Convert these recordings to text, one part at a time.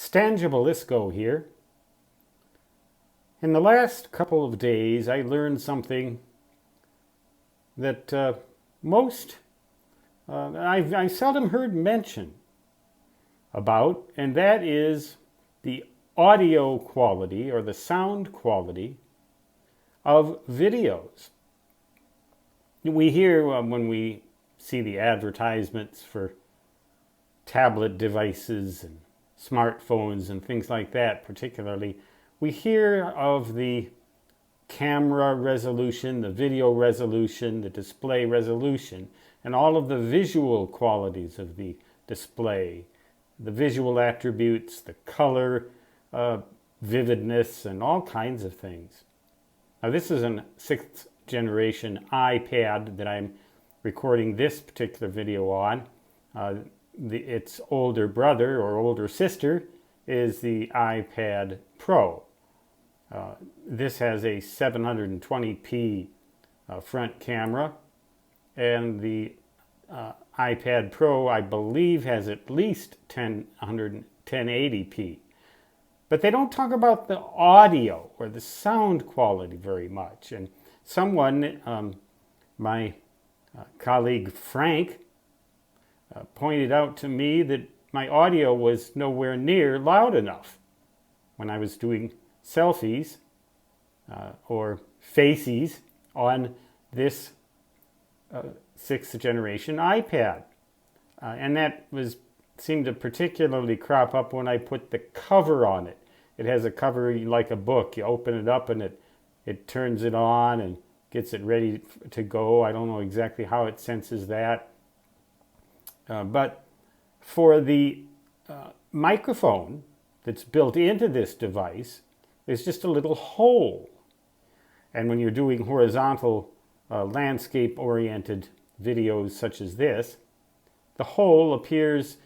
Stangibelisco here. In the last couple of days, I learned something that I seldom heard mention about, and that is the audio quality or the sound quality of videos. We hear when we see the advertisements for tablet devices and smartphones and things like that particularly, we hear of the camera resolution, the video resolution, the display resolution, and all of the visual qualities of the display, the visual attributes, the color, vividness, and all kinds of things. Now this is a 6th generation iPad that I'm recording this particular video on. Its older brother or older sister is the iPad Pro. This has a 720p front camera, and the iPad Pro, I believe, has at least 1080p. But they don't talk about the audio or the sound quality very much. And someone, my colleague Frank, pointed out to me that my audio was nowhere near loud enough when I was doing selfies or faces on this 6th generation iPad. And that seemed to particularly crop up when I put the cover on it. It has a cover like a book. You open it up and it turns it on and gets it ready to go. I don't know exactly how it senses that. But for the microphone that's built into this device, there's just a little hole. And when you're doing horizontal landscape-oriented videos such as this, the hole appears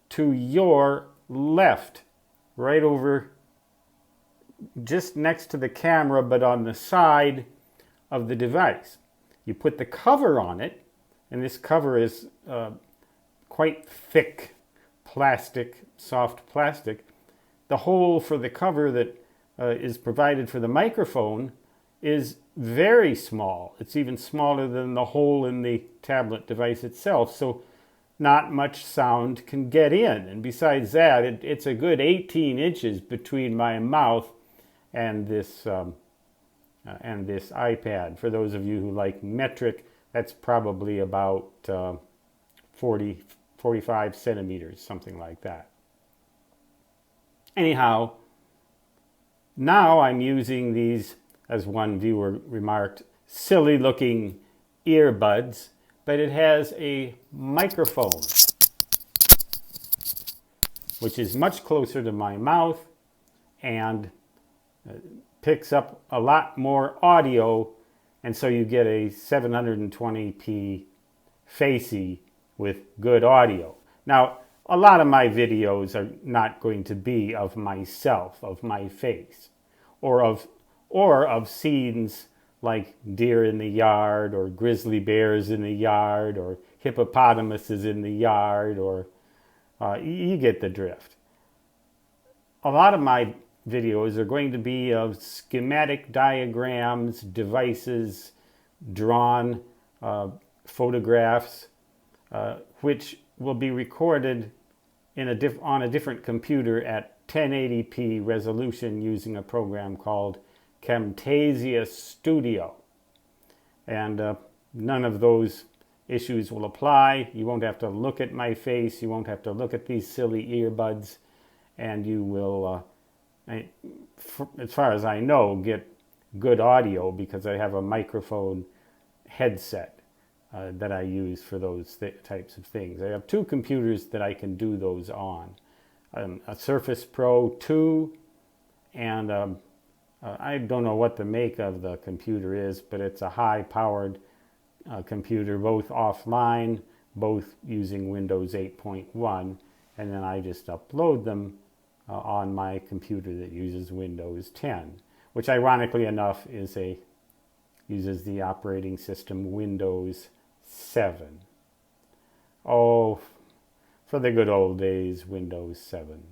to your left, right over just next to the camera, but on the side of the device. You put the cover on it, and this cover is quite thick plastic, soft plastic. The hole for the cover that is provided for the microphone is very small. It's even smaller than the hole in the tablet device itself, so not much sound can get in. And besides that, it's a good 18 inches between my mouth and this iPad. For those of you who like metric, that's probably about 45 centimeters, something like that. Anyhow, now I'm using these, as one viewer remarked, silly looking earbuds, but it has a microphone which is much closer to my mouth and picks up a lot more audio, and so you get a 720p facey with good audio. Now, a lot of my videos are not going to be of myself, of my face, or of scenes like deer in the yard, or grizzly bears in the yard, or hippopotamuses in the yard, or you get the drift. A lot of my videos are going to be of schematic diagrams, devices, drawn photographs, which will be recorded on a different computer at 1080p resolution using a program called Camtasia Studio. And none of those issues will apply. You won't have to look at my face. You won't have to look at these silly earbuds. And you will, as far as I know, get good audio because I have a microphone headset that I use for those types of things. I have two computers that I can do those on. A Surface Pro 2, and I don't know what the make of the computer is, but it's a high-powered computer, both offline, both using Windows 8.1, and then I just upload them on my computer that uses Windows 10, which ironically enough uses the operating system Windows 7. Oh, for the good old days, Windows 7.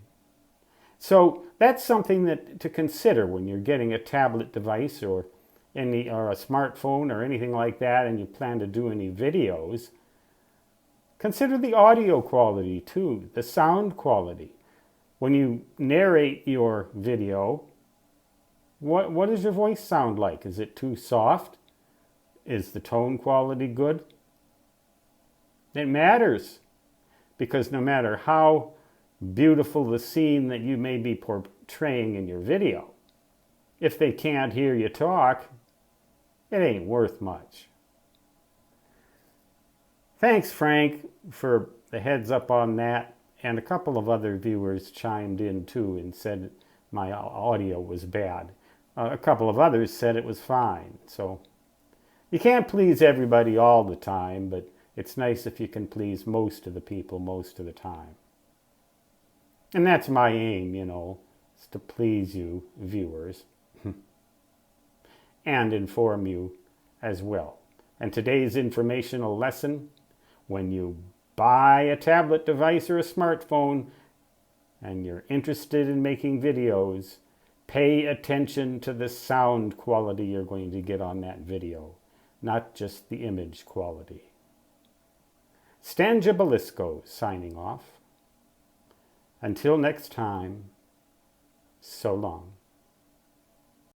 So that's something to consider when you're getting a tablet device or a smartphone or anything like that, and you plan to do any videos. Consider the audio quality too, the sound quality. When you narrate your video, what does your voice sound like? Is it too soft? Is the tone quality good? It matters, because no matter how beautiful the scene that you may be portraying in your video, if they can't hear you talk, it ain't worth much. Thanks, Frank, for the heads up on that. And a couple of other viewers chimed in too and said my audio was bad. A couple of others said it was fine. So you can't please everybody all the time, but it's nice if you can please most of the people most of the time. And that's my aim, is to please you, viewers, and inform you as well. And today's informational lesson: when you buy a tablet device or a smartphone and you're interested in making videos, pay attention to the sound quality you're going to get on that video, not just the image quality. Stan Jabalisco signing off. Until next time, so long.